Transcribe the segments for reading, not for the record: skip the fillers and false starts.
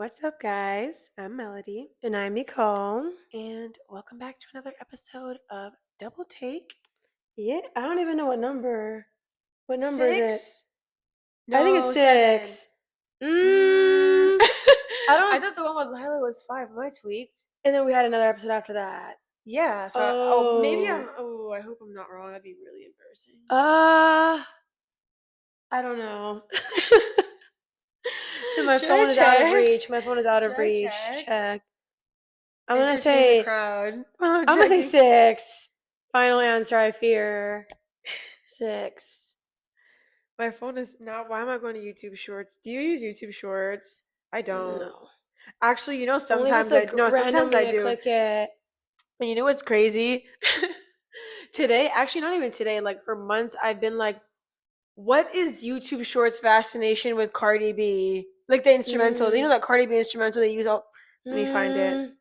What's up, guys? I'm Melody, And I'm Nicole. and welcome back to another episode of Double Take. Yeah, I don't even know what number. What number is it? 6? I think it's No, 6. 7. Mm. I don't. I thought the one with Lila was 5. Am I tweaked? And then we had another episode after that. Yeah, so Oh. I hope I'm not wrong. That'd be really embarrassing. I don't know. My Should phone I is out of check? reach. My phone is out of Should I reach. check? Check. I'm gonna Entertain the say. crowd. I'm gonna say 6. Final answer. I fear 6. My phone is not. Why am I going to YouTube Shorts? Do you use YouTube Shorts? I don't. No. Actually, sometimes Only sometimes I do. Click it. And you know what's crazy? Today, actually not even today, like for months I've been like, what is YouTube Shorts fascination with Cardi B? Like the instrumental. You know that Cardi B instrumental they use all. Let me find it.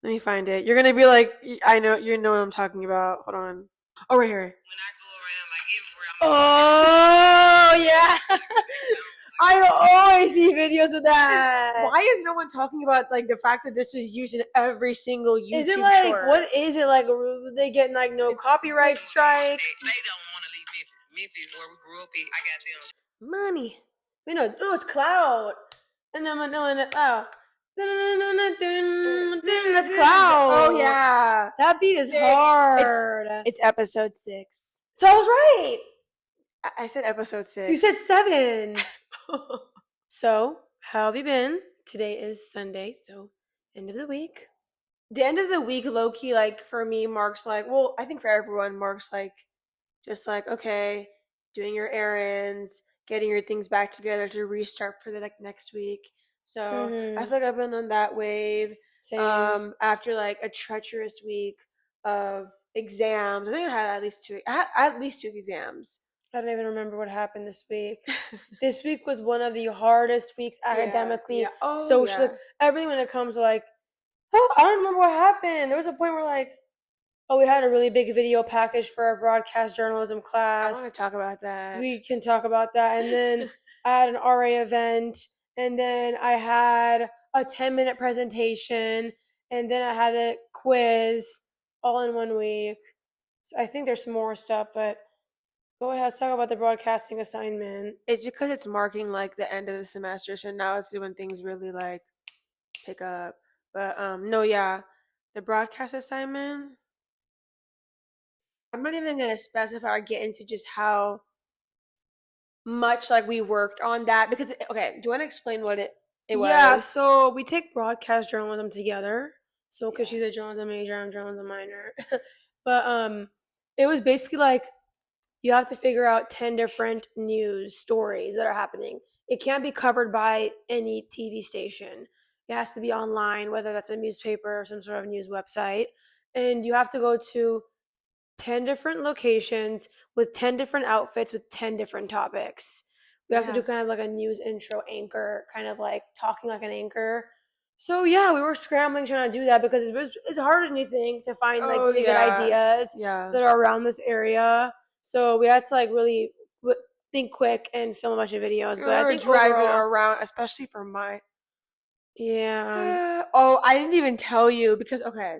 Let me find it. You're gonna be like, I know you know what I'm talking about. Hold on. Oh, right here. When I go around like everywhere. Oh yeah. I always see videos of that. Why is no one talking about like the fact that this is used in every single YouTube Is it like short? what is it like? They getting like no copyright strike? They don't want to leave Memphis. Memphis, where we grew up at. I got them. Money. We know. No, it's Cloud. And then that's Cloud. Oh yeah, that beat is hard. It's episode 6. So I was right. I said episode 6. You said 7. So how have you been? Today is Sunday, so end of the week. The end of the week, low key, like for me, marks like, well, I think for everyone, marks like, just like, okay, doing your errands, getting your things back together to restart for the next week. So I feel like I've been on that wave. Same. After like a treacherous week of exams, I think I had at least 2. I had at least 2 exams. I don't even remember what happened this week. This week was one of the hardest weeks academically, socially, everything when it comes to like, I don't remember what happened. There was a point where like, we had a really big video package for our broadcast journalism class. I want to talk about that. We can talk about that. And then I had an RA event, and then I had a 10-minute presentation, and then I had a quiz all in 1 week. So I think there's some more stuff, but go ahead, let's talk about the broadcasting assignment. It's because it's marking like the end of the semester, so now it's when things really like pick up. But no, yeah, the broadcast assignment. I'm not even gonna specify or get into just how much like we worked on that because okay, do you want to explain what it was? Yeah, so we take broadcast journalism together. So because she's a journalism major, I'm journalism minor. But it was basically like you have to figure out 10 different news stories that are happening. It can't be covered by any TV station. It has to be online, whether that's a newspaper or some sort of news website. And you have to go to 10 different locations with 10 different outfits with 10 different topics. We have to do kind of like a news intro anchor, kind of like talking like an anchor. So yeah, we were scrambling trying to do that because it's harder than you think to find like really good ideas that are around this area. So we had to like really think quick and film a bunch of videos. But I think driving around, especially for my I didn't even tell you because okay.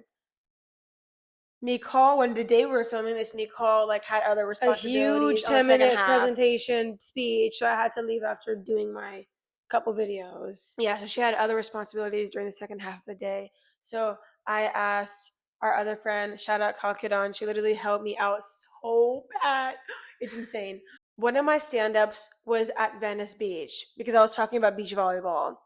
Nicole, when the day we were filming this, Nicole like had other responsibilities. A huge 10-minute presentation speech, so I had to leave after doing my couple videos. Yeah, so she had other responsibilities during the second half of the day. So I asked our other friend, shout out Kalkidon, she literally helped me out so bad. It's insane. One of my stand-ups was at Venice Beach because I was talking about beach volleyball.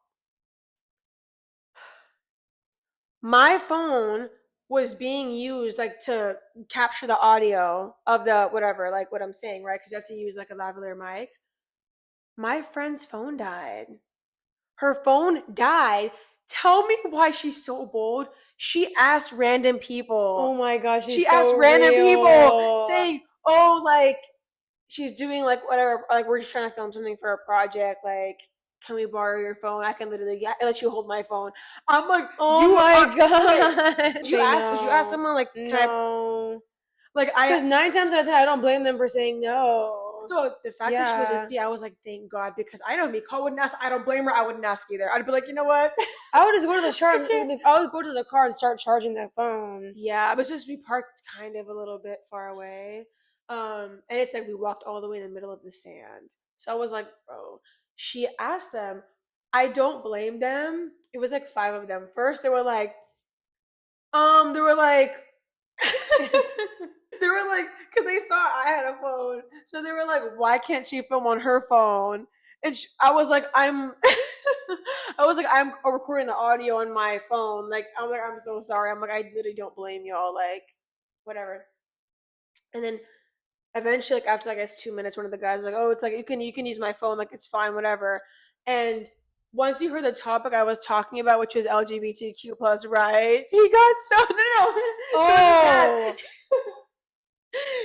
My phone was being used like to capture the audio of the whatever, like what I'm saying, right? Because you have to use like a lavalier mic. My friend's phone died. Her phone died. Tell me why she's so bold. She asked random people. Oh my gosh, she asked random people saying, "Oh, like she's doing like whatever, like we're just trying to film something for a project, like." Can we borrow your phone? I can literally let you hold my phone. I'm like, oh my god. Would you ask someone like, no? Like because 9 times out of 10, I don't blame them for saying no. So the fact that she was with me, I was like, thank God, because I know Nicole wouldn't ask. I don't blame her. I wouldn't ask either. I'd be like, you know what? I would just go to the charge. I would go to the car and start charging that phone. Yeah, but it's just we parked kind of a little bit far away. And it's like we walked all the way in the middle of the sand. So I was like, bro, she asked them. I don't blame them. It was like 5 of them. First, they were like, they were like, because they saw I had a phone. So they were like, why can't she film on her phone? And I was like, I'm recording the audio on my phone. Like, I'm so sorry. I'm like, I literally don't blame y'all. Like, whatever. And then eventually, like after I guess 2 minutes, one of the guys was like, oh, it's like you can use my phone. Like, it's fine, whatever. And once you heard the topic I was talking about, which was LGBTQ plus rights, he got so Oh.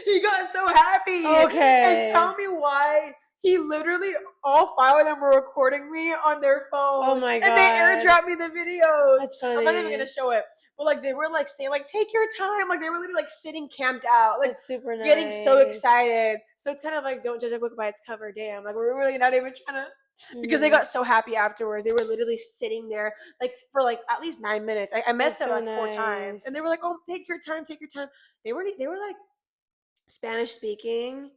he got so happy. Okay. And tell me why. He literally, all 5 of them were recording me on their phones. Oh my God. And they airdropped me the videos. That's funny. I'm not even gonna show it. But like they were like saying, like, take your time. Like they were literally like sitting camped out. Like That's super nice. getting so excited. So it's kind of like don't judge a book by its cover, damn. Like we're really not even trying to because they got so happy afterwards. They were literally sitting there like for like at least 9 minutes. I met them like 4 times. And they were like, oh, take your time, take your time. They were like Spanish speaking.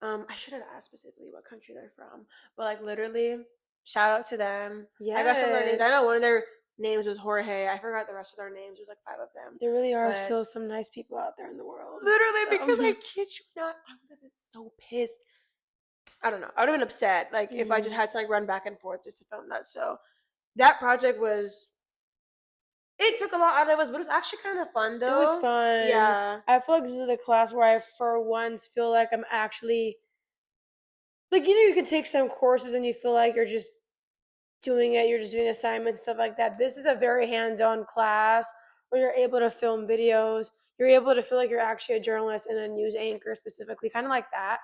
I should have asked specifically what country they're from, but like literally, shout out to them. Yeah, I got some of their names. I know one of their names was Jorge. I forgot the rest of their names. There's like 5 of them. There really are still some nice people out there in the world. Literally, because I kid you not, I would have been so pissed. I don't know. I would have been upset, like if I just had to like run back and forth just to film that. So that project was. It took a lot out of us, but it was actually kind of fun, though. It was fun. Yeah. I feel like this is the class where I, for once, feel like I'm actually... Like, you know, you can take some courses and you feel like you're just doing it. You're just doing assignments and stuff like that. This is a very hands-on class where you're able to film videos. You're able to feel like you're actually a journalist and a news anchor specifically, kind of like that.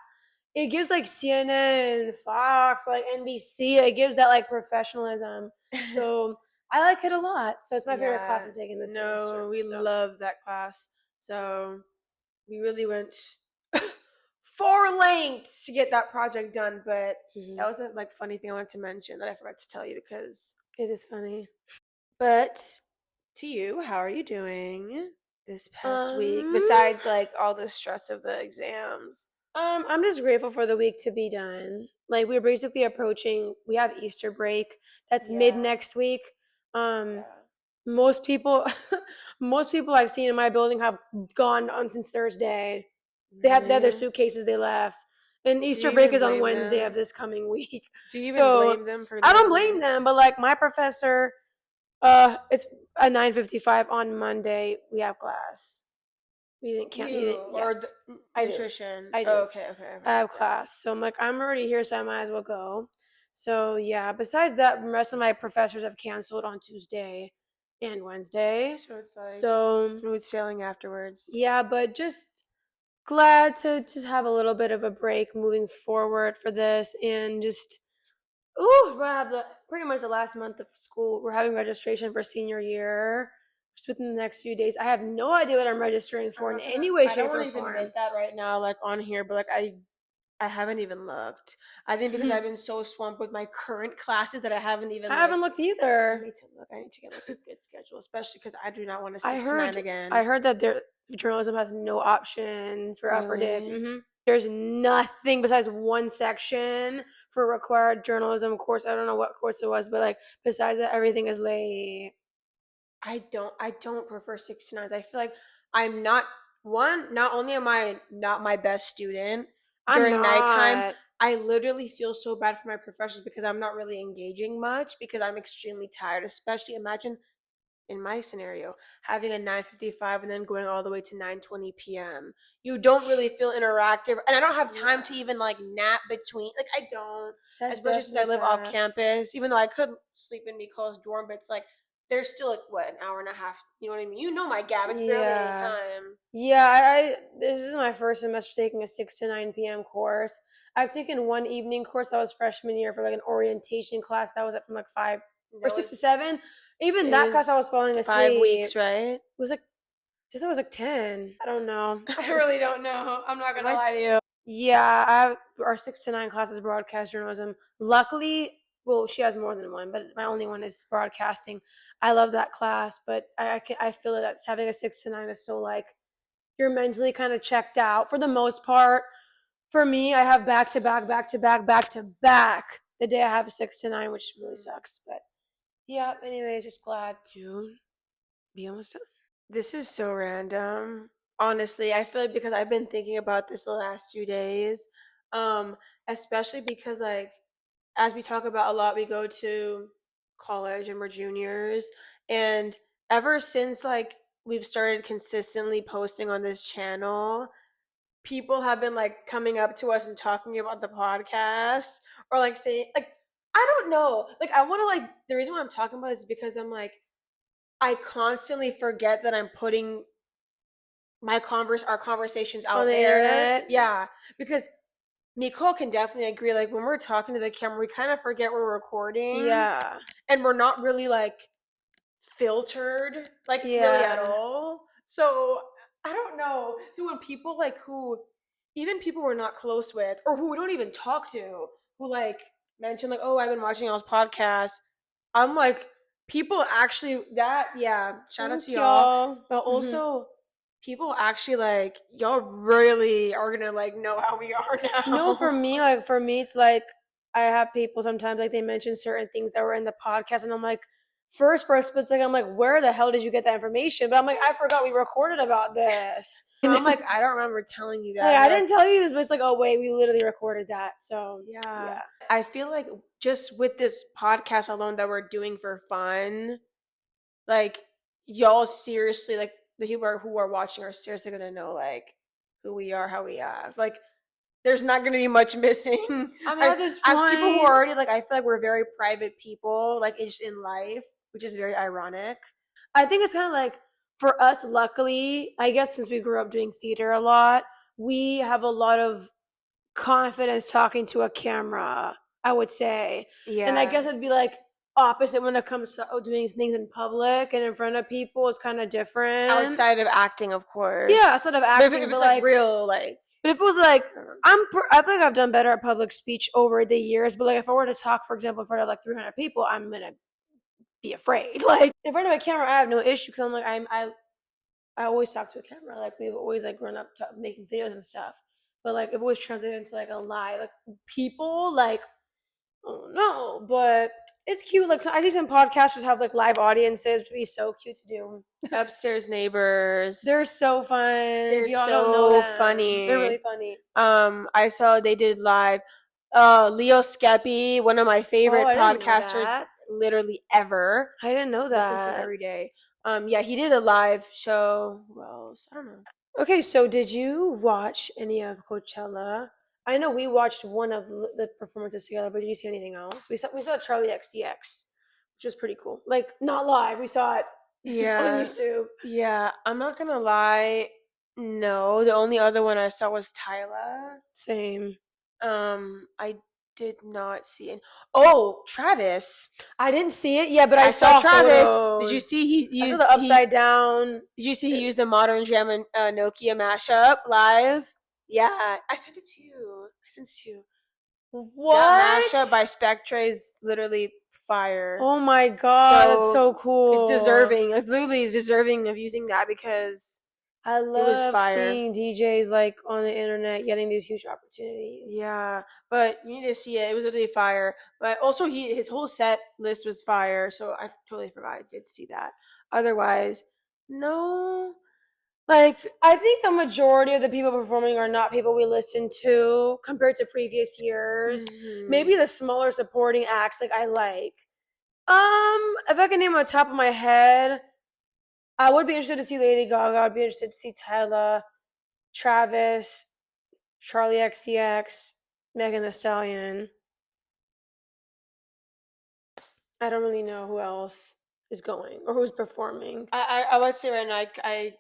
It gives, like, CNN, Fox, like, NBC. It gives that, like, professionalism. So... I like it a lot. So it's my favorite class I'm taking this semester. No, we love that class. So we really went 4 lengths to get that project done. But that was a like funny thing I wanted to mention that I forgot to tell you because it is funny. But to you, how are you doing this past week? Besides like all the stress of the exams. I'm just grateful for the week to be done. Like we're basically approaching. We have Easter break. That's mid next week. Most people I've seen in my building have gone on since Thursday. They have their suitcases they left. And Easter break is on Wednesday of this coming week. Do you even blame them for that? I don't blame them, but like my professor, it's at 9:55 on Monday. We have class. We didn't count nutrition. I do. Oh, okay. I have class. So I'm like, I'm already here, so I might as well go. So yeah, besides that, the rest of my professors have canceled on Tuesday and Wednesday. So it's like smooth sailing afterwards. Yeah, but just glad to just have a little bit of a break moving forward for this and just we're gonna have pretty much the last month of school. We're having registration for senior year just within the next few days. I have no idea what I'm registering for in any way, shape, or form. I don't even admit that right now, like on here, but like I haven't even looked. I think because I've been so swamped with my current classes that I haven't even. I haven't looked either. I need to look. I need to get like a good schedule, especially because I do not want to 6 to 9 again. I heard that journalism has no options for upper dip. There's nothing besides one section for required journalism course. I don't know what course it was, but like besides that, everything is late. I don't prefer 6 to 9s. I feel like I'm not only am I not my best student. During nighttime, I literally feel so bad for my professors because I'm not really engaging much because I'm extremely tired. Especially imagine in my scenario having a 9:55 and then going all the way to 9:20 p.m. You don't really feel interactive, and I don't have time to even like nap between. Like I don't, especially since I live off campus. Even though I could sleep in Nicole's dorm, but it's like. There's still like an hour and a half. You know what I mean? You know my gap. It's barely any time. Yeah, this is my first semester taking a 6 to 9 p.m. course. I've taken one evening course that was freshman year for like an orientation class that was from like 5 or 6 to 7. Even that class I was falling asleep. 5 weeks, right? It was like I thought it was like 10. I don't know. I really don't know. I'm not gonna lie to you. Yeah, our 6 to 9 class is broadcast journalism. Luckily, well, she has more than one, but my only one is broadcasting. I love that class, but I feel that having a 6 to 9 is so like you're mentally kind of checked out for the most part. For me, I have back to back, back to back, back to back the day I have a 6 to 9, which really sucks. But yeah, anyways, just glad to be almost done. This is so random. Honestly, I feel like because I've been thinking about this the last few days, especially because like as we talk about a lot, we go to college and we're juniors, and ever since like we've started consistently posting on this channel, people have been like coming up to us and talking about the podcast or like saying like I don't know. Like I want to like the reason why I'm talking about this is because I'm like I constantly forget that I'm putting our conversations out On the there. internet? Yeah, because Nicole can definitely agree. Like when we're talking to the camera, we kind of forget we're recording. Yeah. And we're not really like filtered, like really at all. So I don't know. So when people like even people we're not close with, or who we don't even talk to, who like mention like, oh, I've been watching y'all's podcast. I'm like, people actually shout out to y'all. But also people actually like y'all really are gonna like know how we are now. No, for me, it's like I have people sometimes like they mention certain things that were in the podcast, and I'm like, for a split second, I'm like, where the hell did you get that information? But I'm like, I forgot we recorded about this. I'm like, I don't remember telling you that. Like, I didn't tell you this, but it's like, oh wait, we literally recorded that. So yeah. I feel like just with this podcast alone that we're doing for fun, like y'all seriously, like the people who are watching are seriously gonna know like who we are, how we act. Like there's not gonna be much missing. I mean, at this as people who point- are already like, I feel like we're very private people, like just in life, which is very ironic. I think it's kind of like for us, luckily, I guess since we grew up doing theater a lot, we have a lot of confidence talking to a camera, I would say. Yeah. And I guess it'd be like opposite when it comes to doing things in public and in front of people is kind of different. outside of acting, of course. Yeah, outside of acting, But if it's but, like like- real, like But if it was like, I feel like I've done better at public speech over the years. But like, if I were to talk, for example, in front of like 300 people, I'm gonna be afraid. Like in front of a camera, I have no issue because I'm like, I always talk to a camera. Like we've always like grown up making videos and stuff. But like it always translated into like a lie. Like people like, oh no, but it's cute. Like I see some podcasters have like live audiences, which would be so cute to do. Upstairs Neighbors. They're so fun. They're If y'all so don't know them, funny. They're really funny. I saw they did live. Leo Skeppy, one of my favorite podcasters, literally ever. I didn't know that. Listen to him every day. Yeah, he did a live show. Who else? I don't know. Okay, so did you watch any of Coachella? I know we watched one of the performances together, but did you see anything else? We saw Charlie XCX, which was pretty cool. Like not live, we saw it on YouTube. Yeah, I'm not gonna lie. No, the only other one I saw was Tyla. Same. I did not see it. Oh, Travis. I didn't see it. Yeah, but I saw Travis. Photos. Did you see he used I saw the upside down? Did you see he used the Modern Jam and Nokia mashup live? Yeah, I sent it to you. I sent it to you. What? That mashup by Spectre is literally fire. Oh my god, that's so cool. It's deserving. It's literally deserving of using that because I love fire. seeing DJs like on the internet getting these huge opportunities. Yeah, but you need to see it. It was literally fire. But also, his whole set list was fire. So I totally forgot I did see that. Otherwise, no. Like I think the majority of the people performing are not people we listen to compared to previous years. Maybe the smaller supporting acts like I like. If I can name on top of my head, I would be interested to see Lady Gaga. I'd be interested to see Tyla, Travis, Charlie XCX, Megan Thee Stallion. I don't really know who else is going or who's performing. I would say right now, I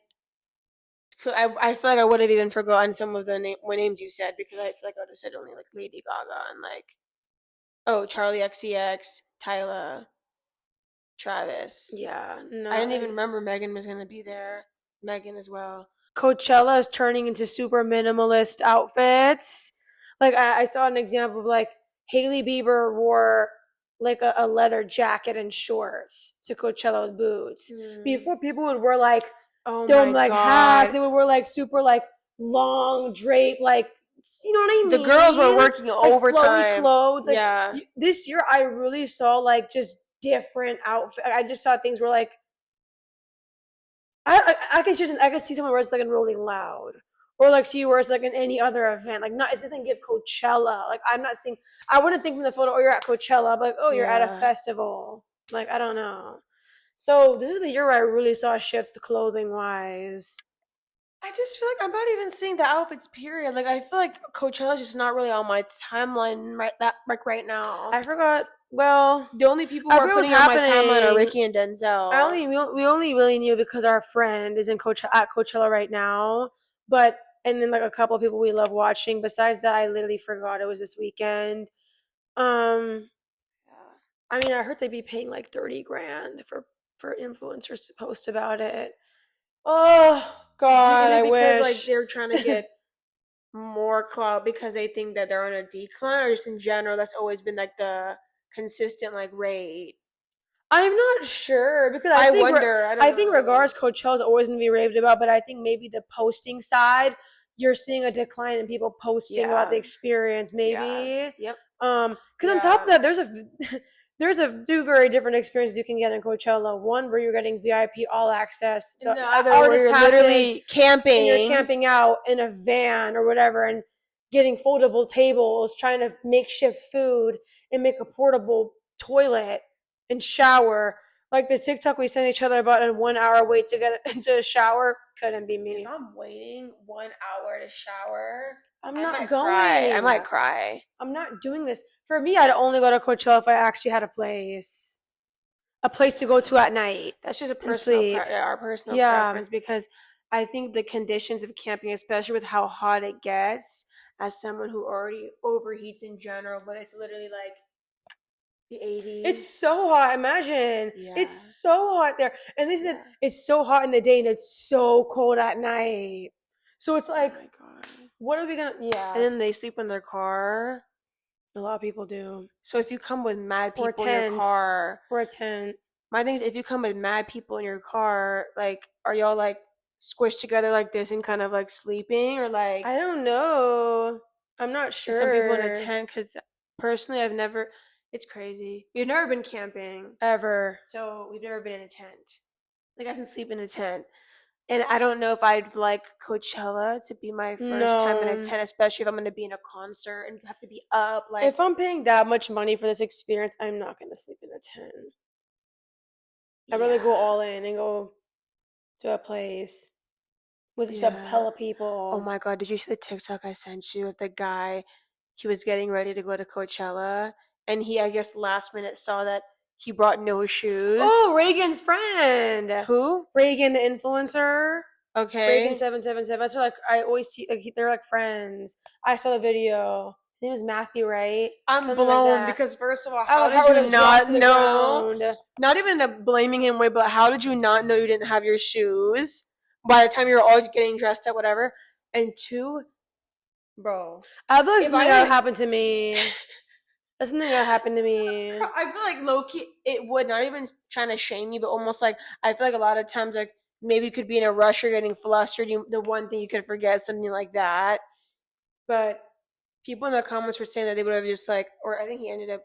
feel like I would have even forgotten some of the names you said because I feel like I would have said only like Lady Gaga and like, Charlie XCX, Tyla, Travis. Yeah, no. I didn't even remember Megan was gonna be there. Megan as well. Coachella is turning into super minimalist outfits. Like I saw an example of like Hailey Bieber wore like a leather jacket and shorts to Coachella with boots. Before people would wear like them like hats, they would wear like super like long drape like you know what I mean? The girls were working like overtime. Flowy clothes. Like, yeah. This year I really saw like just different outfits. I just saw things where like I can see someone wears like in Rolling Loud, or like see wears like in any other event. Like not it doesn't give Coachella. Like I'm not seeing. I wouldn't think from the photo, oh you're at Coachella, but like oh you're at a festival. Like I don't know. So this is the year where I really saw shifts clothing wise. I just feel like I'm not even seeing the outfits. Period. Like I feel like Coachella's just not really on my timeline right now. I forgot. Well, the only people who are putting on my timeline are Ricky and Denzel. We only really knew because our friend is in at Coachella right now. But and then like a couple of people we love watching. Besides that, I literally forgot it was this weekend. I mean, I heard they'd be paying like $30,000 for influencers to post about it. Oh God, I wish. Like they're trying to get more clout because they think that they're on a decline, or just in general, that's always been like the consistent like rate. I'm not sure because I think regardless, Coachella's always gonna be raved about, but I think maybe the posting side, you're seeing a decline in people posting about the experience. Maybe. Yep. Because on top of that, there's two very different experiences you can get in Coachella. One where you're getting VIP all access. The other where you're literally camping. And you're camping out in a van or whatever and getting foldable tables, trying to makeshift food and make a portable toilet and shower. Like the TikTok we sent each other about a 1 hour wait to get into a shower couldn't be me. If I'm waiting 1 hour to shower, I'm not going. I might cry. I'm not doing this. For me, I'd only go to Coachella if I actually had a place to go to at night. That's just our personal preference, because I think the conditions of camping, especially with how hot it gets, as someone who already overheats in general, but it's literally like the 80s. It's so hot. Imagine. Yeah. It's so hot there. And they said it's so hot in the day and it's so cold at night. So it's like, oh my God. What are we going to... Yeah. And then they sleep in their car. A lot of people do. So if you come with mad people in your car... Or a tent. My thing is, if you come with mad people in your car, like, are y'all, like, squished together like this and kind of, like, sleeping? Or, like... I don't know. I'm not sure. Some people in a tent, because personally, I've never... It's crazy. We've never been camping. Ever. So we've never been in a tent. Like, I can sleep in a tent. And I don't know if I'd like Coachella to be my first time in a tent, especially if I'm going to be in a concert and have to be up. Like, if I'm paying that much money for this experience, I'm not going to sleep in a tent. I'd rather go all in and go to a place with just a hella people. Oh my God, did you see the TikTok I sent you of the guy? He was getting ready to go to Coachella, and he, I guess, last minute saw that he brought no shoes. Oh, Reagan's friend. Who? Reagan, the influencer. Okay. Reagan 777. So like I always see like they're like friends. I saw the video. His name was Matthew, right? I'm blown because first of all, how did you not know? Not even blaming him way, but how did you not know you didn't have your shoes by the time you were all getting dressed up, whatever? And two, bro, I feel like something that would happen to me. That's something that happened to me. I feel like low-key, it would, not even trying to shame you, but almost like, I feel like a lot of times, like, maybe you could be in a rush or getting flustered, the one thing you could forget, something like that. But people in the comments were saying that they would have just, like, or I think he ended up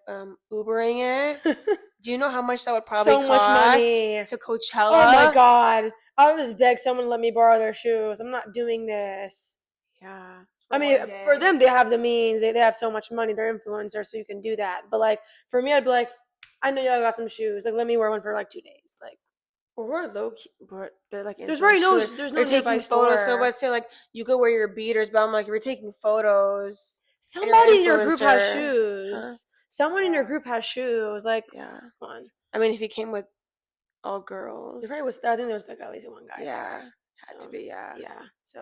Ubering it. Do you know how much that would probably cost? So much money. To Coachella? Oh my God. I'll just beg someone to let me borrow their shoes. I'm not doing this. Yeah. I mean, for them, they have the means. They have so much money. They're influencers, so you can do that. But, like, for me, I'd be like, I know y'all got some shoes. Like, let me wear one for, like, 2 days. Like, or we're low-key, but they're, like, there's no they're taking photos. So let's say, like, you could wear your beaters, but I'm like, if you're taking photos. Somebody in your group has shoes. Huh? Someone in your group has shoes. Like, come on. I mean, if he came with all girls. There probably was, I think there was, like, at least one guy. Yeah. Had to be, yeah. So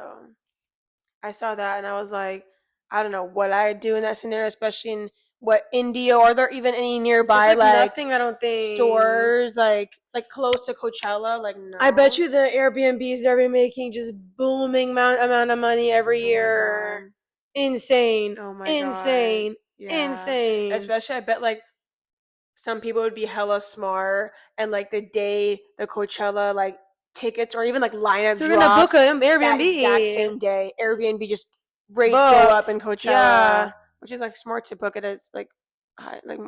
I saw that and I was like, I don't know what I'd do in that scenario, especially what, India, or are there even any nearby There's like nothing, I don't think. stores like close to Coachella? Like, no. I bet you the Airbnbs they're making just booming amount of money every year. Insane. Oh my Insane. God. Yeah. Insane. Especially, I bet like some people would be hella smart and like the day the Coachella like tickets or even like lineup You're gonna book drops an Airbnb that exact same day. Airbnb just rates go Booked. up in Coachella, Yeah. which is like smart to book it as like high, like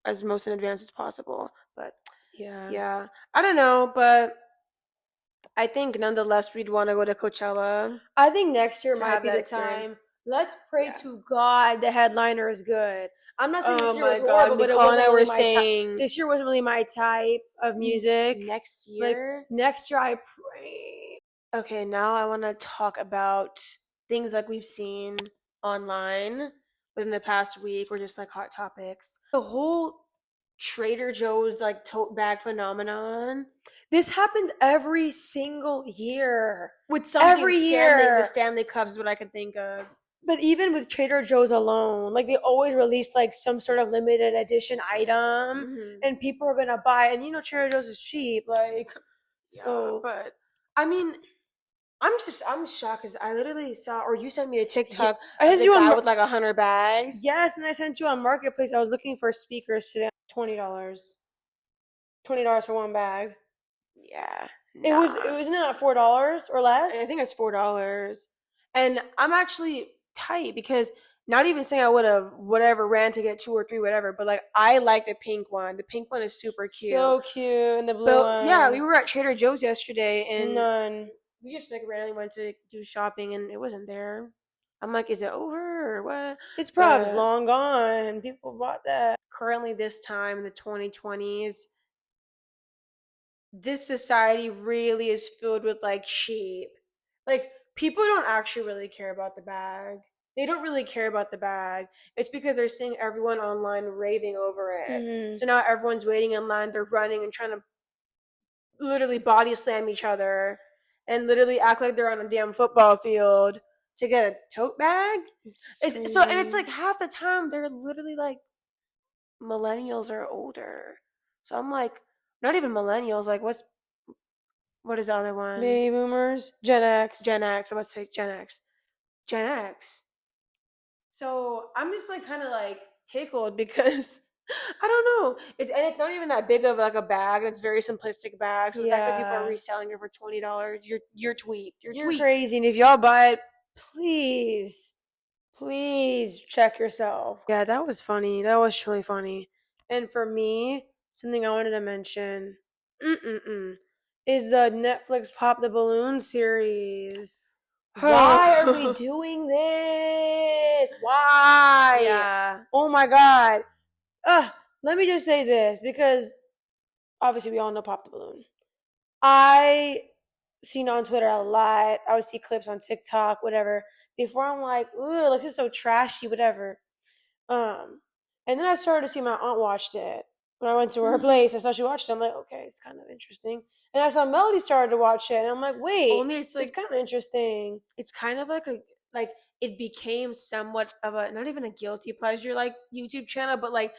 as most in advance as possible. But yeah, I don't know, but I think nonetheless we'd want to go to Coachella. I think next year To might have be that the time. experience. Let's pray Yeah. to God the headliner is good. I'm not saying this year was God, horrible, but it Nicole and wasn't I were really my type. saying This year wasn't really my type of music. next Like year. next year, I pray. Okay, now I want to talk about things like we've seen online within the past week, or just like hot topics. The whole Trader Joe's like tote bag phenomenon This happens every single year. with something Every year. the Stanley Cup is what I could think of. But even with Trader Joe's alone, like they always release like some sort of limited edition item, and people are gonna buy it. And you know, Trader Joe's is cheap, like so. But I mean, I'm shocked because I literally saw, or you sent me a TikTok. I had of the you guy on with like 100 bags. Yes, and I sent you on Marketplace. I was looking for speakers today. $20. $20 for one bag. Yeah, It wasn't it at $4 or less? I think it's $4. And I'm actually tight because not even saying I would have whatever ran to get 2 or 3 whatever, but like I like the pink one. The pink one is super cute. So cute, and the blue But one. yeah, we were at Trader Joe's yesterday and None. we just like randomly went to do shopping and it wasn't there. I'm like, is it over or what? It's probably But long gone. People bought that. currently this time in the 2020s, this society really is filled with like sheep. Like people don't actually really care about the bag. They don't really care about the bag. It's because they're seeing everyone online raving over it. Mhm. So now everyone's waiting in line. They're running and trying to literally body slam each other and literally act like they're on a damn football field to get a tote bag. And it's like half the time they're literally like millennials or older. So I'm like, not even millennials. Like, what is the other one? Baby boomers, Gen X. Gen X. I'm about to say Gen X. Gen X. So I'm just like kind of like tickled because I don't know. It's not even that big of like a bag. It's a very simplistic bag. So the fact that people are reselling it for $20, you're tweaked. You're crazy. And if y'all buy it, please check yourself. Yeah, that was funny. That was truly funny. And for me, something I wanted to mention is the Netflix Pop the Balloon series. Why are we doing this? Why? Yeah. Oh my God. Let me just say this because obviously we all know Pop the Balloon. I seen on Twitter a lot. I would see clips on TikTok, whatever. Before I'm like, ooh, this is so trashy, whatever. And then I started to see my aunt watched it. When I went to her place, I saw she watched it. I'm like, okay, it's kind of interesting. And I saw Melody started to watch it, and I'm like, wait, Only it's kind of interesting. It's kind of like it became somewhat of a, not even a guilty pleasure like YouTube channel, but like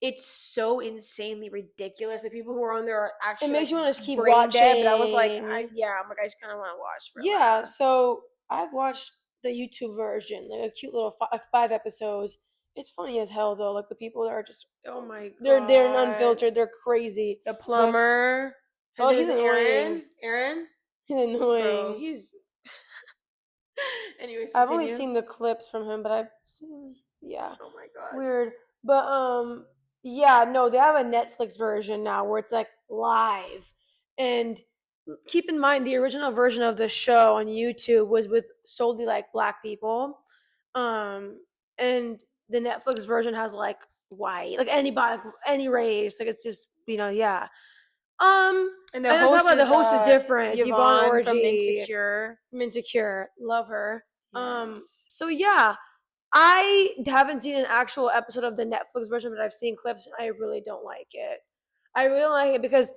it's so insanely ridiculous that people who are on there are actually. It makes you want to just keep brain watching. dead, but I was like, I'm like, I just kind of want to watch. For a while. So I've watched the YouTube version, like a cute little 5 episodes. It's funny as hell though. Like the people that are just, oh my God, they're unfiltered. They're crazy. The plumber. Oh, he's annoying. Aaron. He's annoying. Bro, he's. Anyways, I've only seen the clips from him, but I've seen, Oh my God. Weird. But yeah, no, they have a Netflix version now where it's like live. And keep in mind the original version of the show on YouTube was with solely like black people. And the Netflix version has like white, like anybody, like any race. Like it's just, yeah. And the host is different. It's Yvonne Orji from Insecure. Love her. Yes. So yeah, I haven't seen an actual episode of the Netflix version, but I've seen clips and I really don't like it. I really don't like it because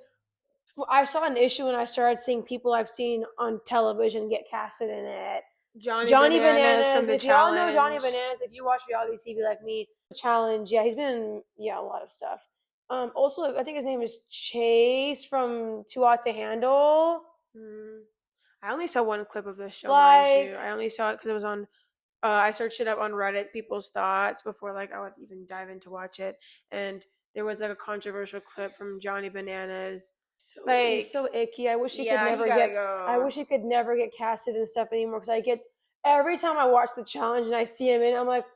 I saw an issue when I started seeing people I've seen on television get casted in it. Johnny Bananas from the if y'all know Johnny Bananas, if you watch reality TV like me, challenge. Yeah, he's been in a lot of stuff. Also, like, I think his name is Chase from Too Hot to Handle. I only saw one clip of this show, mind you. Like, I only saw it because it was on. I searched it up on Reddit, people's thoughts before like I would even dive in to watch it, and there was like a controversial clip from Johnny Bananas. he's so icky. I wish he could Yeah, never gotta get. go. I wish he could never get casted and stuff anymore. Because I get every time I watch the challenge and I see him in, I'm like,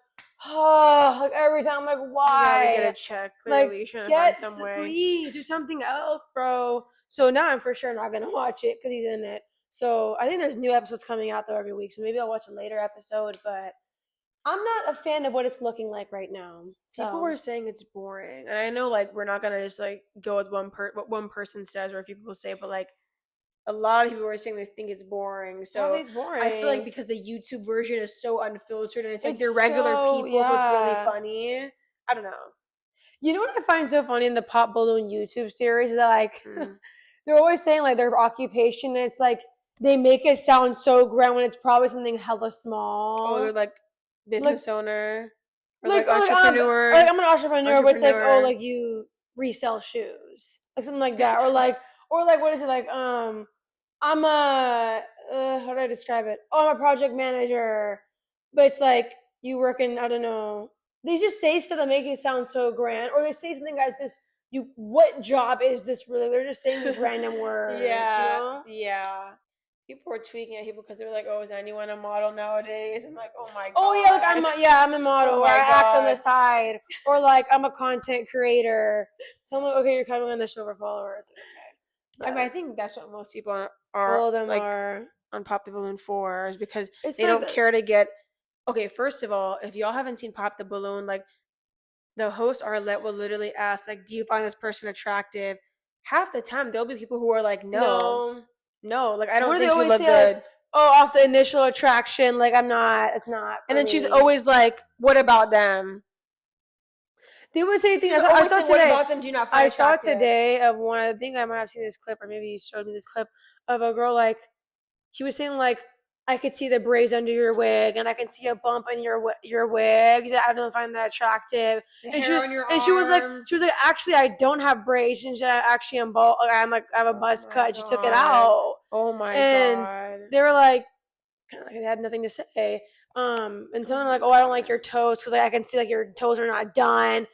oh, like every time I'm like, You why? gotta get a check. Like, Clearly, you shouldn't find some way. please do something else, bro. So now I'm for sure not gonna watch it because he's in it. So I think there's new episodes coming out though every week. So maybe I'll watch a later episode, but I'm not a fan of what it's looking like right now. So. People were saying it's boring, and I know like we're not gonna just like go with what one person says or a few people say, but like a lot of people were saying they think it's boring. So it's boring. I feel like because the YouTube version is so unfiltered and it's like It's they're regular so- people, so it's really yeah. funny. I don't know. You know what I find so funny in the Pop Balloon YouTube series is that like Mm. they're always saying like their occupation. And it's like they make it sound so grand when it's probably something hella small. Oh, they're like business owner or like entrepreneur. I'm an entrepreneur, but it's like, oh, Entrepreneur. like you resell shoes, like something like that, or like what is it like? I'm a how do I describe it? Oh, I'm a project manager, but it's like you work in, I don't know. They just say stuff that make it sound so grand, or they say something that's just you. What job is this really? They're just saying these random words. Yeah, you know? yeah. People were tweaking at people because they were like, "Oh, is anyone a model nowadays?" I'm like, "Oh my god." Oh yeah, like I'm a model, Oh or I my act on the God. side, or like I'm a content creator. So I'm like, okay, you're coming on the show for followers. Okay. I mean, I think that's what most people are All of them like are. on Pop the Balloon for, is because It's they like don't care to get. Okay, first of all, if y'all haven't seen Pop the Balloon, like the host Arlette will literally ask, like, "Do you find this person attractive?" Half the time, there'll be people who are like, "No, like I don't What do think they you always look say? good." Like, oh, off the initial attraction, like I'm not. It's not. And then for she's me. always like, "What about them?" They would say things. She's I always saw saying, "What today. about them? Do you not find I saw attractive?" today of one. I think I might have seen this clip, or maybe you showed me this clip of a girl like she was saying like I could see the braids under your wig, and I can see a bump in your wig. She said, I don't find that attractive. The And hair on your she was like, arms. actually, I don't have braids. And she said, actually, I'm bald. Like, I have a buzz my cut. And she took it God. out. Oh my And god. they were like, kind of like they had nothing to say. And someone like, oh, I don't like your toes because like I can see like your toes are not done.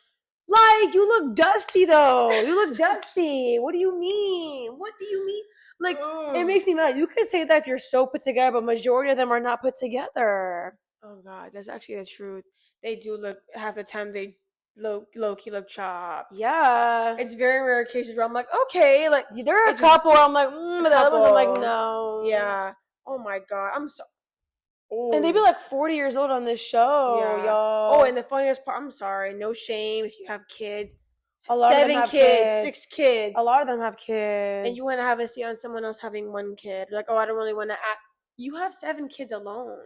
Like you look dusty though. You look dusty. What do you mean? What do you mean? Like it makes me mad. You could say that if you're so put together, but majority of them are not put together. Oh god, that's actually the truth. They do look, half the time they low key look chopped. Yeah. It's very rare occasions where I'm like, okay, like There are a it's couple where I'm like, but the other ones I'm like, couple. no. Yeah. Oh my god, I'm so. Oh. And they be like 40 years old on this show, Yeah. y'all. Oh, and the funniest part, I'm sorry, no shame if you have kids. A lot of them 7 have kids, 6 kids. A lot of them have kids. And you want to have a say on someone else having 1 kid. Like, oh, I don't really want to act. You have 7 kids alone.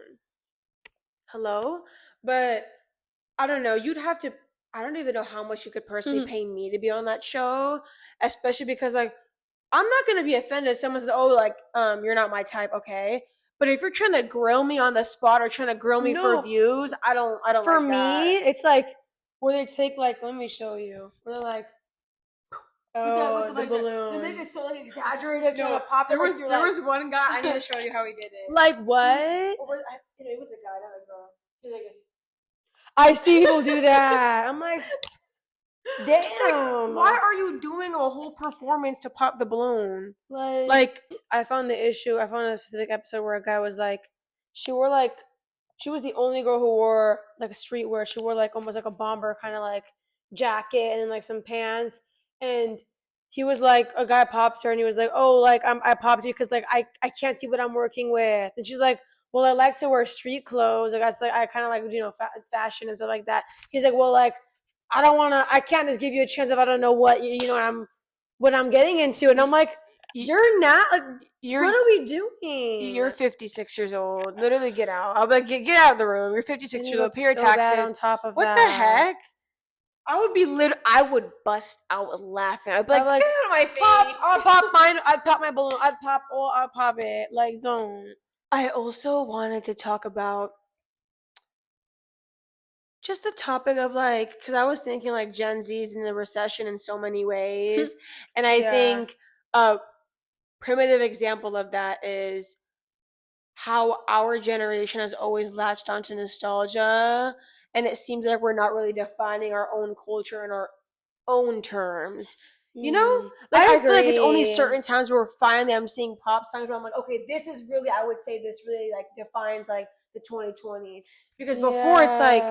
Hello? But I don't know. You'd have to. I don't even know how much you could personally pay me to be on that show, especially because like I'm not gonna be offended if someone says, "Oh, like you're not my type," okay? But if you're trying to grill me on the spot or trying to grill me for views, I don't. For like me, that. it's like where they take like, let me show you. Where they're like, Oh, the like, balloon. They make it so like exaggerated. No, trying to pop it. there was one guy. I need to show you how he did it. Like what? It was a guy, not a girl. He was like this. I see people do that. I'm like, damn. Why are you doing a whole performance to pop the balloon? Like I found the issue. I found a specific episode where a guy was like, she was the only girl who wore like a streetwear. She wore like almost like a bomber kind of like jacket and then like some pants. And he was like, a guy popped her and he was like, oh, like I popped you because like I can't see what I'm working with. And she's like, well, I like to wear street clothes. Like I kind of like, you know, fashion and stuff like that. He's like, well, like I can't just give you a chance if I don't know what you know what I'm getting into. And I'm like, you're not. Like, what are we doing? You're 56 years old. Literally, get out. I'll be like, get out of the room. You're 56 years old. Pay your taxes. On top of what that. the heck? I would bust out laughing. I'd be like, get out of my face. I'd pop mine. I'd pop my balloon. I'd pop it. Like, don't. I also wanted to talk about just the topic of like, because I was thinking like Gen Z's in the recession in so many ways, and I think a primitive example of that is how our generation has always latched onto nostalgia, and it seems like we're not really defining our own culture in our own terms. You know? Like, I feel like it's only certain times where finally I'm seeing pop songs where I'm like, okay, this is really, I would say this really like defines like the 2020s. Because before it's like,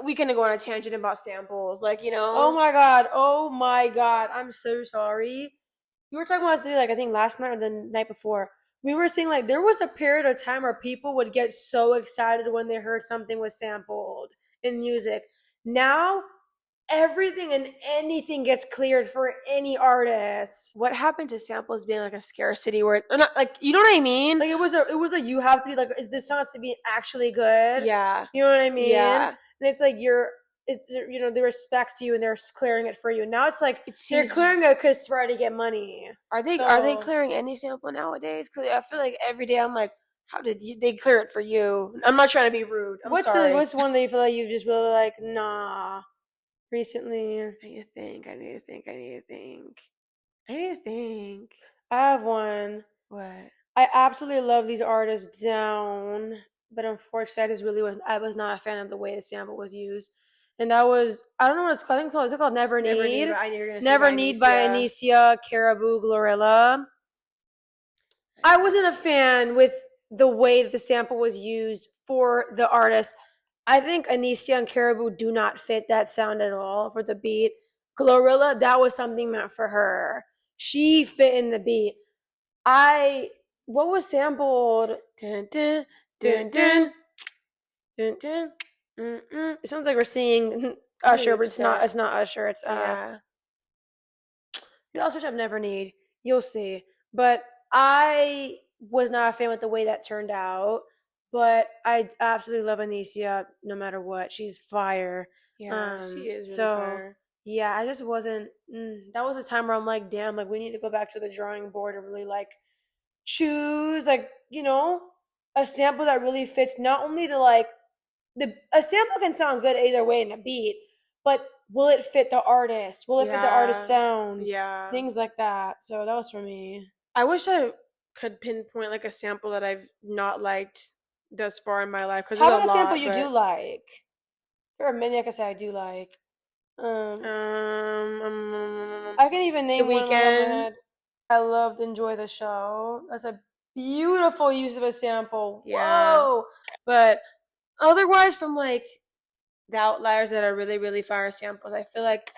we can go on a tangent about samples, like, you know? Oh my god, I'm so sorry. We were talking about this today, like I think last night or the night before. We were saying like there was a period of time where people would get so excited when they heard something was sampled in music. Now everything and anything gets cleared for any artist. What happened to samples being like a scarcity word? Not like, you know what I mean? Like it was like you have to be like, this song has to be actually good. Yeah. You know what I mean? Yeah. And it's like it's, you know, they respect you and they're clearing it for you. Now it's like they're clearing it because it's trying to get money. Are they clearing any sample nowadays? Because I feel like every day I'm like, how did they clear it for you? I'm not trying to be rude. What's one that you feel like you've just really like, nah, recently? I need to think. I have one. What? I absolutely love these artists down, but unfortunately I was not a fan of the way the sample was used. And that was, I don't know what it's called. I think it's called Never Need. Never Need by Anicia, Caribou, Glorilla. I wasn't a fan with the way that the sample was used for the artist. I think Anicia and Caribou do not fit that sound at all for the beat. Glorilla, that was something meant for her. She fit in the beat. What was sampled? Dun, dun, dun, dun, dun, dun. It sounds like we're seeing Usher, but it's not Usher. It's you also have Never Need. You'll see. But I was not a fan with the way that turned out. But I absolutely love Anicia no matter what. She's fire. Yeah, she is really fire. Yeah, I just wasn't. That was a time where I'm like, damn, like we need to go back to the drawing board and really like choose, like, you know, a sample that really fits not only to like a sample can sound good either way in a beat, but will it fit the artist? Will it fit the artist's sound? Yeah. Things like that. So that was for me. I wish I could pinpoint like a sample that I've not liked thus far in my life. How about a sample you do like? There are many I can say I do like. I can even name The Weeknd. I loved Enjoy the Show. That's a beautiful use of a sample. Yeah. Whoa. But otherwise, from like the outliers that are really, really fire samples, I feel like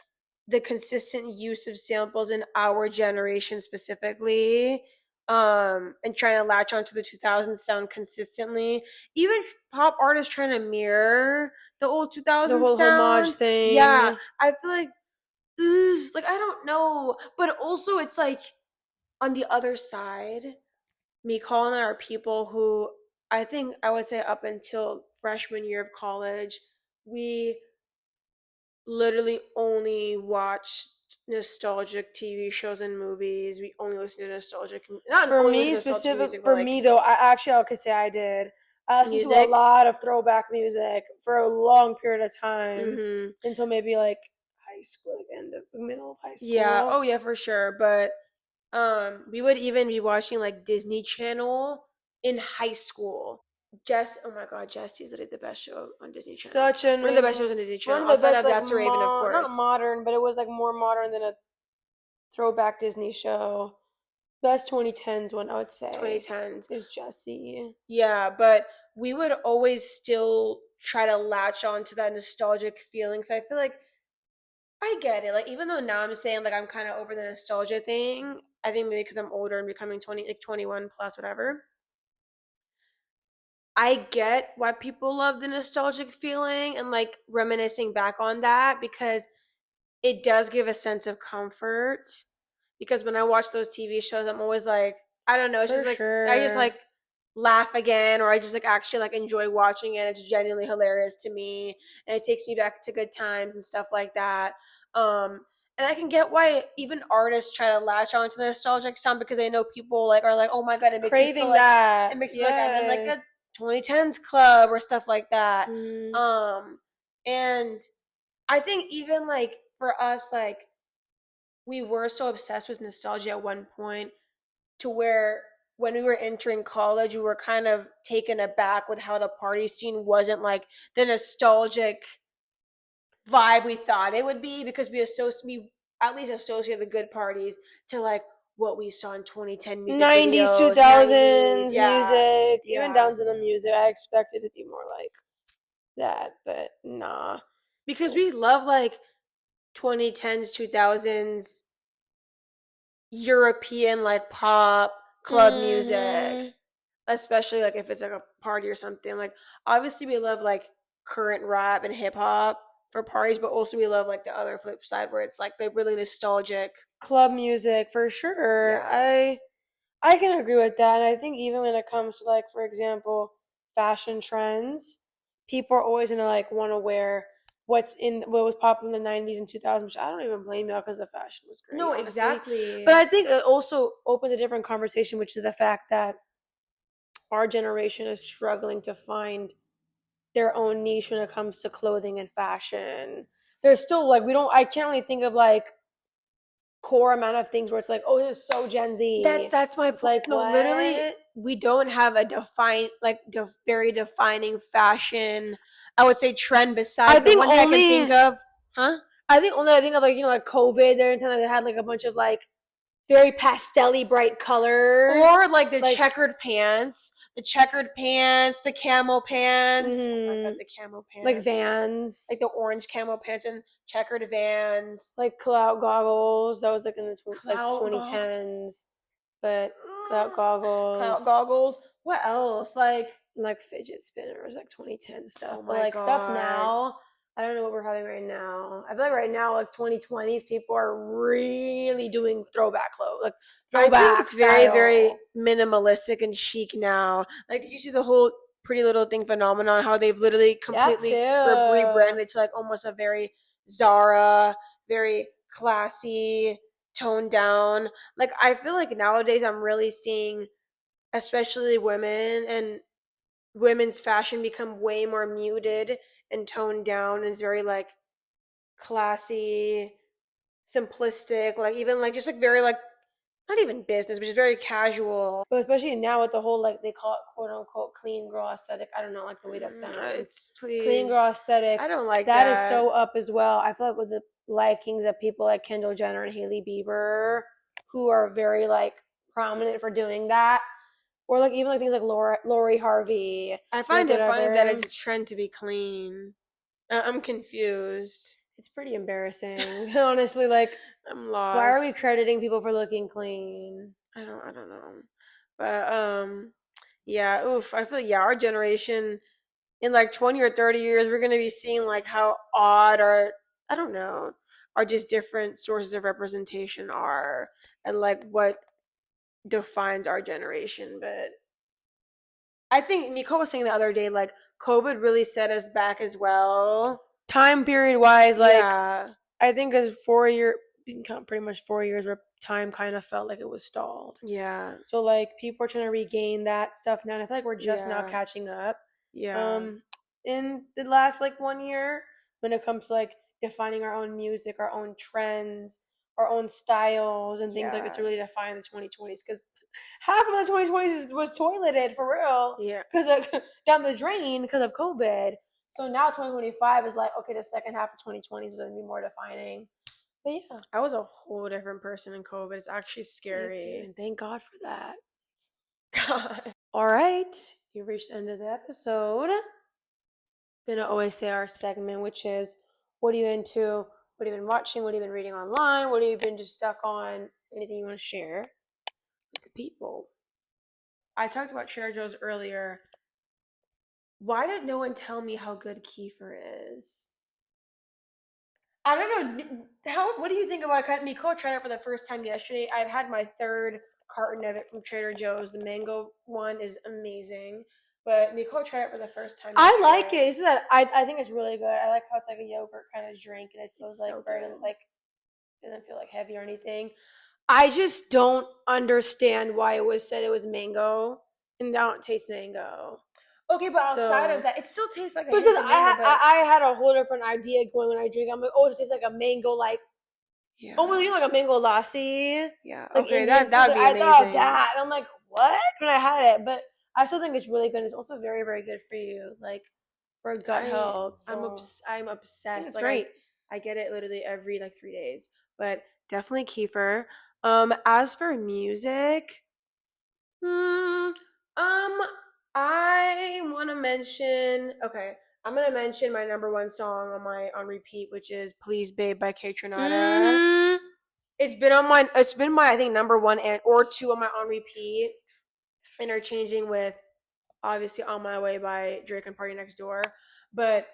the consistent use of samples in our generation specifically, and trying to latch onto the 2000s sound consistently. Even pop artists trying to mirror the old 2000s the whole sound. homage thing. Yeah, I feel like, like I don't know, but also it's like on the other side, Mikal and I are people who I think I would say up until freshman year of college, we literally only watched nostalgic TV shows and movies. We only listened to nostalgic. Not for only me nostalgic specific. Music, for like, me though, I could say I did. I listened to a lot of throwback music for a long period of time until maybe like high school, like middle of high school. Yeah. Oh yeah, for sure. But we would even be watching like Disney Channel in high school. Oh my god, Jessie's literally the best show on Disney Channel. One of the best shows on Disney Channel. One of the best, like, That's a Raven, of course. Not modern, but it was like more modern than a throwback Disney show. Best 2010s one, I would say. 2010s is Jessie. Yeah, but we would always still try to latch on to that nostalgic feeling. So I feel like I get it. Like, even though now I'm saying like I'm kind of over the nostalgia thing, I think maybe because I'm older and becoming 21 plus, whatever. I get why people love the nostalgic feeling and like reminiscing back on that, because it does give a sense of comfort. Because when I watch those TV shows, I'm always like, I don't know, it's just like I just like laugh again, or I just like actually like enjoy watching it. It's genuinely hilarious to me, and it takes me back to good times and stuff like that. And I can get why even artists try to latch onto the nostalgic sound, because they know people like are like, oh my god, it makes craving me feel like, that. it makes me feel like I'm in like a 2010s club or stuff like that. Mm. And I think even like for us, like we were so obsessed with nostalgia at one point to where when we were entering college, we were kind of taken aback with how the party scene wasn't like the nostalgic vibe we thought it would be, because we at least associate the good parties to like what we saw in 2010 music 90s, videos, 2000s 90s, yeah, music, even yeah. down to the music. I expected it to be more like that, but nah. Because we love like 2010s, 2000s European like pop club music, especially like if it's like a party or something. Like obviously we love like current rap and hip hop for parties, but also we love like the other flip side where it's like the really nostalgic Club music for sure. Yeah. I can agree with that. And I think even when it comes to like, for example, fashion trends, people are always gonna like want to wear what was popular in the 90s and 2000s, which I don't even blame y'all because the fashion was great. No, honestly. exactly. But I think it also opens a different conversation, which is the fact that our generation is struggling to find their own niche when it comes to clothing and fashion. There's still like I can't really think of like core amount of things where it's like, oh, this is so Gen Z. That's my point. Like, no, what? literally, we don't have a very defining fashion, I would say, trend besides I the think one thing I can think of. Huh? I think of like like COVID. There and they had like a bunch of like very pastel-y bright colors, Or like the checkered pants, the camo pants. Oh my god, the camo pants. like Vans, like the orange camo pants and checkered Vans, like clout goggles. That was like in the Clout 2010s, but clout clout goggles, goggles. What else? Like fidget spinners, like 2010 stuff. Oh But my like stuff God. now, I don't know what we're having right now. I feel like right now, like 2020s, people are really doing throwback clothes, like I throwback think it's very, style. very minimalistic and chic now. Like, did you see the whole Pretty Little Thing phenomenon? How they've literally completely rebranded to like almost a very Zara, very classy, toned down. Like, I feel like nowadays I'm really seeing, especially women and women's fashion become way more muted and toned down, and is very like classy, simplistic, like even like just like very like not even business, but just very casual. But especially now with the whole like they call it quote unquote clean girl aesthetic. I don't know like the way that sounds. Please. Clean girl aesthetic. I don't like that. That is so up as well. I feel like with the likings of people like Kendall Jenner and Hailey Bieber, who are very like prominent for doing that. Or like even like things like Lori Harvey. I find it funny that it's a trend to be clean. I'm confused. It's pretty embarrassing. Honestly, like I'm lost. Why are we crediting people for looking clean? I don't know. But yeah, oof. I feel like our generation in like 20 or 30 years we're gonna be seeing like how odd or I don't know, are just different sources of representation are and like what defines our generation. But I think Nicole was saying the other day, like COVID really set us back as well. Time period wise, like yeah. I think because you can count pretty much 4 years where time kind of felt like it was stalled. Yeah. So like people are trying to regain that stuff now, and I feel like we're just now catching up. Yeah. In the last like 1 year, when it comes to like defining our own music, our own trends, our own styles, and things like it's really defined the 2020s because half of the 2020s was toileted for real. Yeah. Because down the drain because of COVID. So now 2025 is like, okay, the second half of 2020s is going to be more defining. But yeah. I was a whole different person in COVID. It's actually scary. Me too, and thank God for that. God. All right. You reached the end of the episode. I'm going to always say our segment, which is what are you into? What have you been watching? What have you been reading online? What have you been just stuck on? Anything you want to share with the people? I talked about Trader Joe's earlier. Why did no one tell me how good kefir is? I don't know. What do you think about it? Nicole tried it for the first time yesterday. I've had my third carton of it from Trader Joe's. The mango one is amazing. But Nicole tried it for the first time yesterday. I like it. It's that I think it's really good. I like how it's like a yogurt kind of drink and it feels like very like doesn't feel like heavy or anything. I just don't understand why it was said it was mango and I don't taste mango. Okay, but outside So- of that, it still tastes like a Because hint of mango, but I had a whole different idea going when I drink. I'm like, oh, it tastes like a mango, like yeah. almost like a mango lassi. Yeah. Like Okay, Indian that'd food. be I amazing. thought of that, and I'm like, what? When I had it, but I still think it's really good. It's also very, very good for you, like for gut health. I'm obsessed. It's Like great. I get it literally every like 3 days. But definitely kefir. As for music, I want to mention. Okay, I'm gonna mention my number one song on repeat, which is "Please Babe" by Kaytranada. It's been my I think number one or two on my on repeat, interchanging with obviously "On My Way" by Drake and Party Next Door. But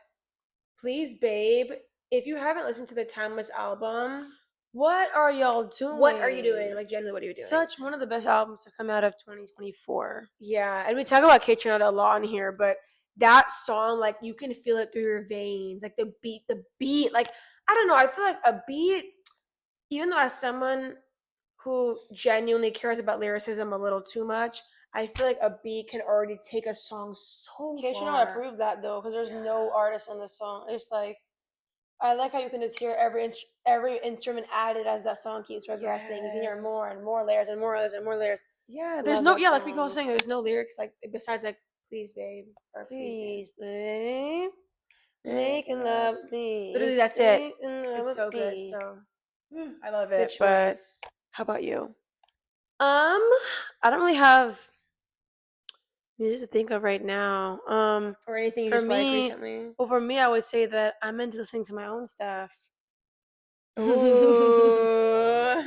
Please Babe, if you haven't listened to the Timeless album, What are y'all doing? what are you doing? Like genuinely, what are you doing? Such one of the best albums to come out of 2024. Yeah, and we talk about Kaytranada a lot in here, but that song, like you can feel it through your veins, like the beat, like I don't know, I feel like a beat, even though as someone who genuinely cares about lyricism a little too much, I feel like a beat can already take a song so Kaytranada far. proved that though, because there's no artist on this song. It's like I like how you can just hear every instrument added as that song keeps progressing. You can hear more and more layers and more layers and more layers. Yeah, there's Love no that like we were song. saying, there's no lyrics like besides like "Please Babe" or Please, babe, making love with me. Literally, that's it. Making love It's with so good. me. So I love Good it. But choice. how about you? I don't really have music to think of right now. Or anything you For just like me, recently? well, for me, I would say that I'm into listening to my own stuff. Ooh.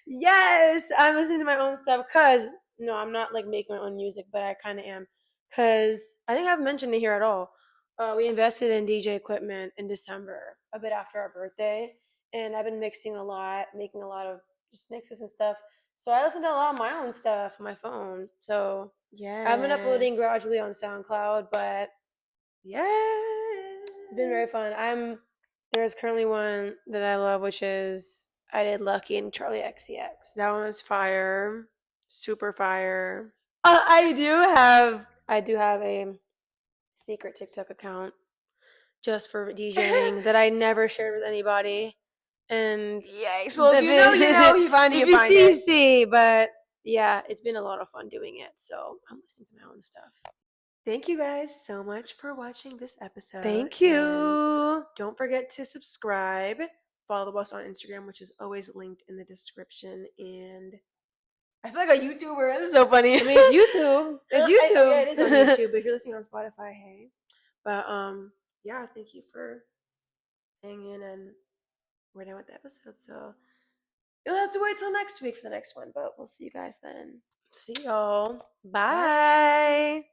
Yes, I'm listening to my own stuff because no, I'm not like making my own music, but I kind of am because I think I've mentioned it here at all. We invested in DJ equipment in December, a bit after our birthday, and I've been mixing a lot, making a lot of just mixes and stuff. So I listen to a lot of my own stuff on my phone. So Yeah. I've been uploading gradually on SoundCloud, but Yes. it's been very fun. There's currently one that I love, which is I did Lucky and Charlie XCX. That one is fire. Super fire. I do have a secret TikTok account just for DJing that I never shared with anybody. And Yikes. Well, if you know, you know. You find it, if you you find see, you it. see. But yeah, it's been a lot of fun doing it. So I'm listening to my own stuff. Thank you guys so much for watching this episode. Thank And you. don't forget to subscribe. Follow us on Instagram, which is always linked in the description. And I feel like a YouTuber. This is so funny. I mean, it's YouTube. It's YouTube. Yeah, it is on YouTube. But if you're listening on Spotify, hey. But yeah, thank you for hanging in, and we're done with the episode. So you'll have to wait till next week for the next one. But we'll see you guys then. See y'all. Bye.